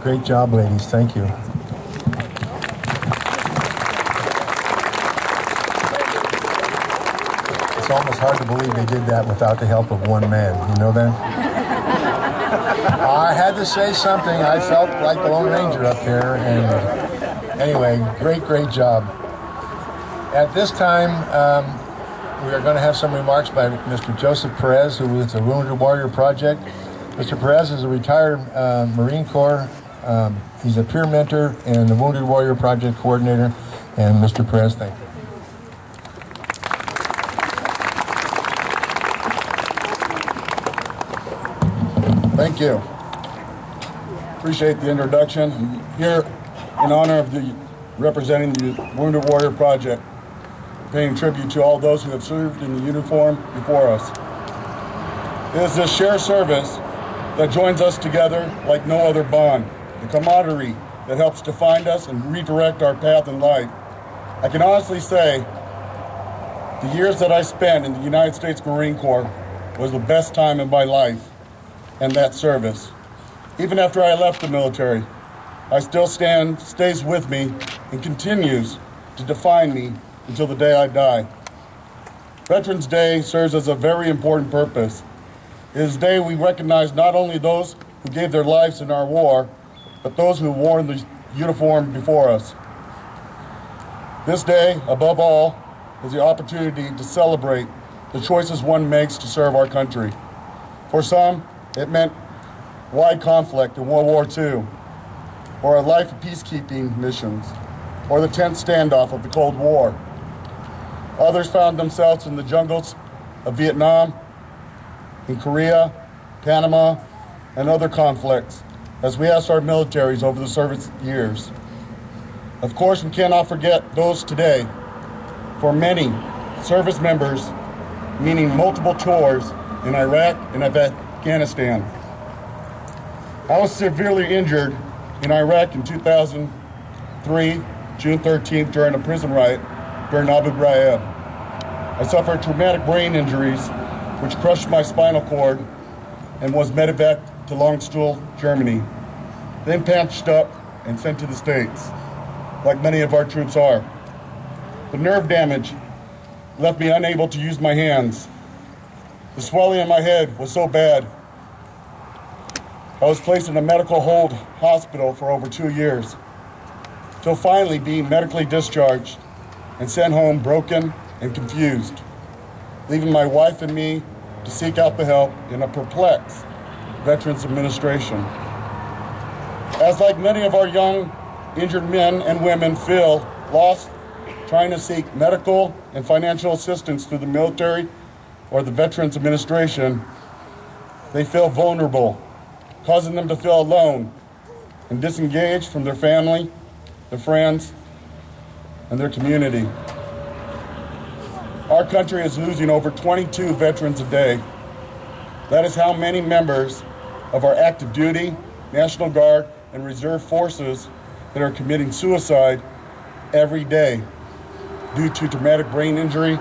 Great job, ladies. Thank you. It's almost hard to believe they did that without the help of one man. You know that? I had to say something. I felt like the Lone Ranger up here. And anyway, great job. At this time, we are going to have some remarks by Mr. Joseph Perez, who is the Wounded Warrior Project. Mr. Perez is a retired Marine Corps. He's a peer mentor and the Wounded Warrior Project coordinator. And Mr. Perez, thank you. Thank you. Appreciate the introduction. I'm here in honor of representing the Wounded Warrior Project, paying tribute to all those who have served in the uniform before us. It is this shared service that joins us together like no other bond, the camaraderie that helps define us and redirect our path in life. I can honestly say the years that I spent in the United States Marine Corps was the best time in my life and that service. Even after I left the military, I still stays with me and continues to define me until the day I die. Veterans Day serves as a very important purpose. It is a day we recognize not only those who gave their lives in our war, but those who wore the uniform before us. This day, above all, is the opportunity to celebrate the choices one makes to serve our country. For some, it meant wide conflict in World War II, or a life of peacekeeping missions, or the 10th standoff of the Cold War. Others found themselves in the jungles of Vietnam, in Korea, Panama, and other conflicts as we asked our militaries over the service years. Of course, we cannot forget those today. For many, service members, meaning multiple tours in Iraq and Afghanistan. I was severely injured in Iraq in 2003, June 13th, during a prison riot during Abu Ghraib. I suffered traumatic brain injuries, which crushed my spinal cord and was medevaced to Landstuhl, Germany, then patched up and sent to the States, like many of our troops are. The nerve damage left me unable to use my hands. The swelling in my head was so bad, I was placed in a medical hold hospital for over 2 years, till finally being medically discharged and sent home broken and confused, leaving my wife and me to seek out the help in a perplexed Veterans Administration. As like many of our young, injured men and women feel lost trying to seek medical and financial assistance through the military or the Veterans Administration, they feel vulnerable, causing them to feel alone and disengaged from their family, their friends, and their community. Our country is losing over 22 veterans a day. That is how many members of our active duty, National Guard, and Reserve forces that are committing suicide every day due to traumatic brain injury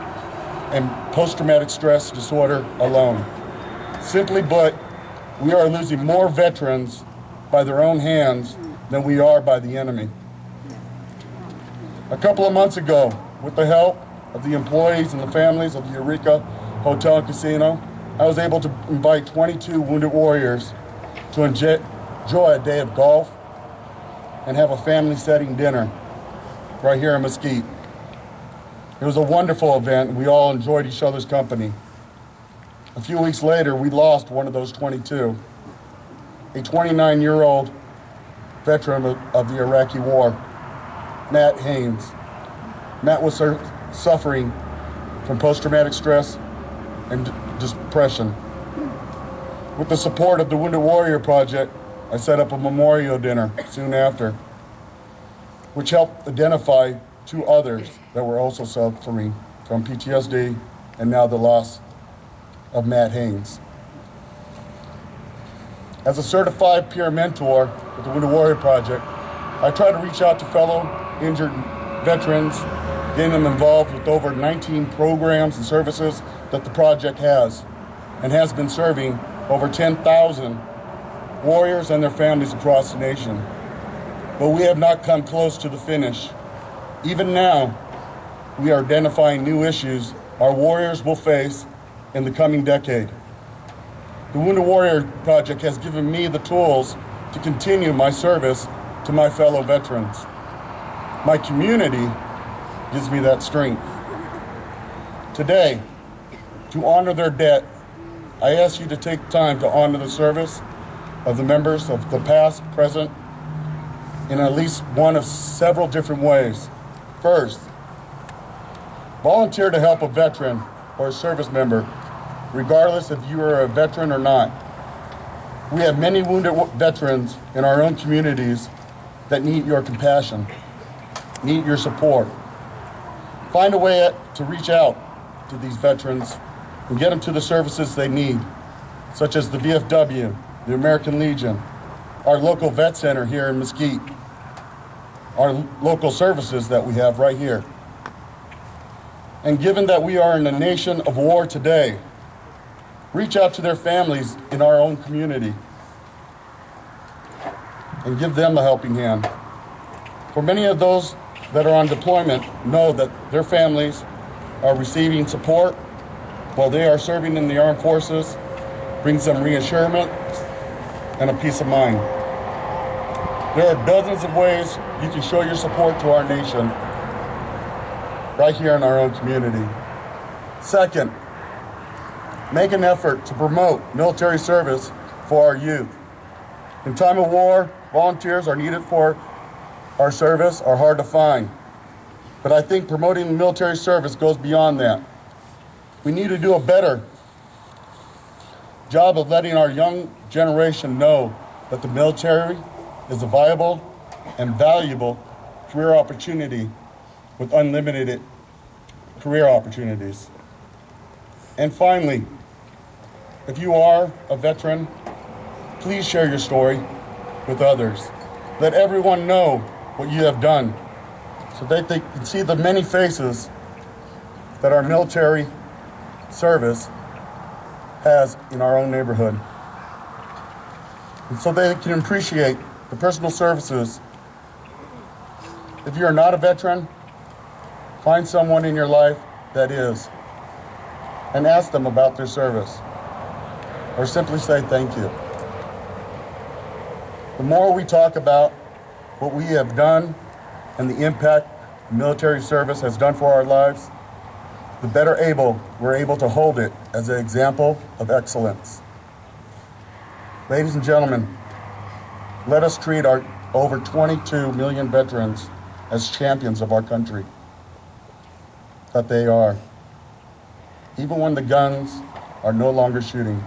and post-traumatic stress disorder alone. Simply put, we are losing more veterans by their own hands than we are by the enemy. A couple of months ago, with the help of the employees and the families of the Eureka Hotel and Casino, I was able to invite 22 Wounded Warriors to enjoy a day of golf and have a family setting dinner right here in Mesquite. It was a wonderful event, and we all enjoyed each other's company. A few weeks later, we lost one of those 22, a 29-year-old veteran of the Iraqi War, Matt Haynes. Matt was suffering from post-traumatic stress and depression. With the support of the Wounded Warrior Project, I set up a memorial dinner soon after, which helped identify 2 others that were also suffering from PTSD and now the loss of Matt Haynes. As a certified peer mentor with the Wounded Warrior Project, I try to reach out to fellow injured veterans, getting them involved with over 19 programs and services that the project has, and has been serving over 10,000 warriors and their families across the nation. But we have not come close to the finish. Even now, we are identifying new issues our warriors will face in the coming decade. The Wounded Warrior Project has given me the tools to continue my service to my fellow veterans. My community gives me that strength. Today, to honor their debt, I ask you to take time to honor the service of the members of the past, present, in at least one of several different ways. First, volunteer to help a veteran or a service member, regardless if you are a veteran or not. We have many wounded veterans in our own communities that need your compassion, need your support. Find a way to reach out to these veterans and get them to the services they need, such as the VFW, the American Legion, our local vet center here in Mesquite, our local services that we have right here. And given that we are in a nation of war today, reach out to their families in our own community and give them a helping hand. For many of those that are on deployment know that their families are receiving support while they are serving in the armed forces, brings them reassurance and a peace of mind. There are dozens of ways you can show your support to our nation right here in our own community. Second, make an effort to promote military service for our youth. In time of war, volunteers are needed for our service are hard to find. But I think promoting military service goes beyond that. We need to do a better job of letting our young generation know that the military is a viable and valuable career opportunity with unlimited career opportunities. And finally, if you are a veteran, please share your story with others. Let everyone know what you have done so that they can see the many faces that our military service has in our own neighborhood. And so they can appreciate the personal services. If you are not a veteran, find someone in your life that is, and ask them about their service, or simply say thank you. The more we talk about what we have done and the impact military service has done for our lives, the better we're able to hold it as an example of excellence. Ladies and gentlemen, let us treat our over 22 million veterans as champions of our country that they are, even when the guns are no longer shooting.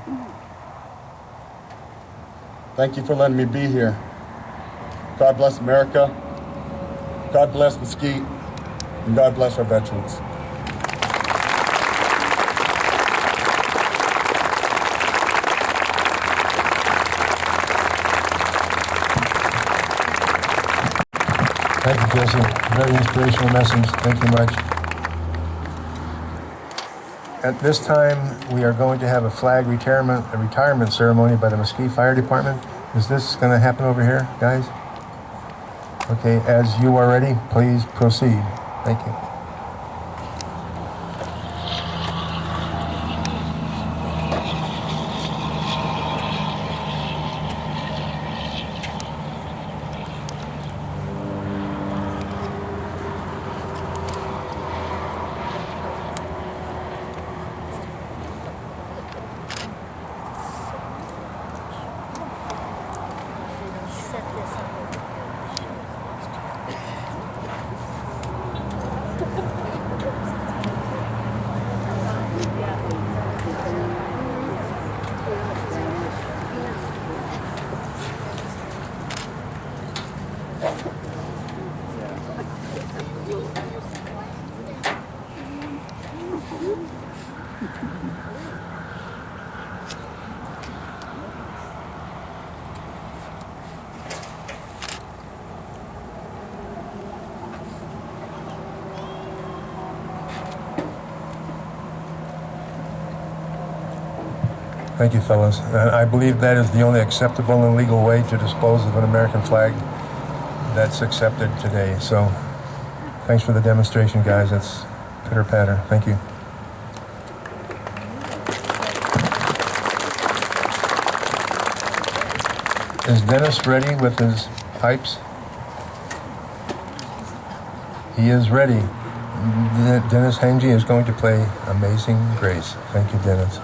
Thank you for letting me be here. God bless America, God bless Mesquite, and God bless our veterans. Thank you, Jesse. Very inspirational message. Thank you much. At this time, we are going to have a flag retirement ceremony by the Mesquite Fire Department. Is this going to happen over here, guys? Okay, as you are ready, please proceed. Thank you. Thank you, fellas. I believe that is the only acceptable and legal way to dispose of an American flag that's accepted today. So thanks for the demonstration, guys. That's pitter-patter. Thank you. Is Dennis ready with his pipes? He is ready. Dennis Hengy is going to play Amazing Grace. Thank you, Dennis.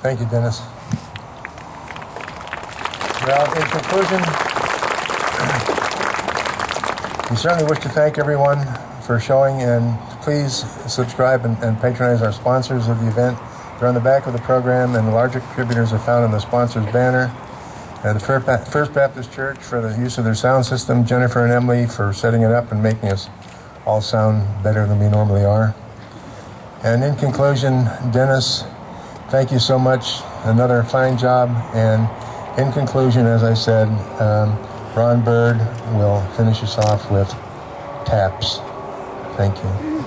Thank you, Dennis. Well, in conclusion, we certainly wish to thank everyone for showing, and please subscribe and patronize our sponsors of the event. They're on the back of the program, and the larger contributors are found on the sponsors banner. The First Baptist Church for the use of their sound system, Jennifer and Emily for setting it up and making us all sound better than we normally are. And in conclusion, Dennis, thank you so much. Another fine job. And in conclusion, as I said, Ron Bird will finish us off with taps. Thank you.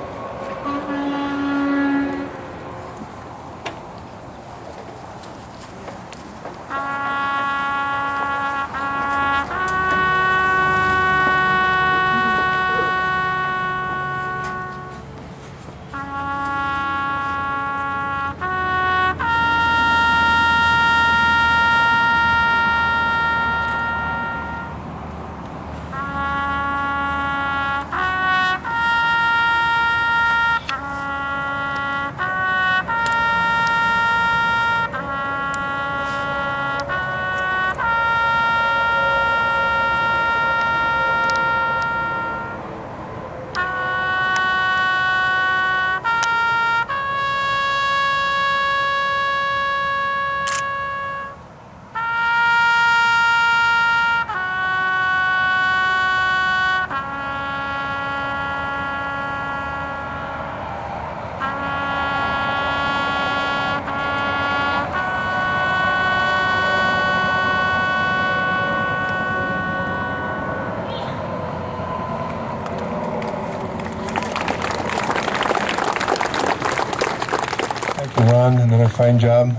Ron, another fine job.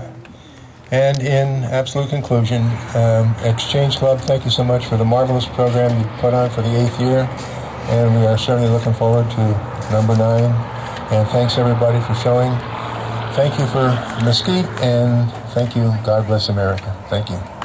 And in absolute conclusion, Exchange Club, thank you so much for the marvelous program you put on for the 8th year. And we are certainly looking forward to number 9. And thanks everybody for showing. Thank you for Mesquite, and thank you. God bless America. Thank you.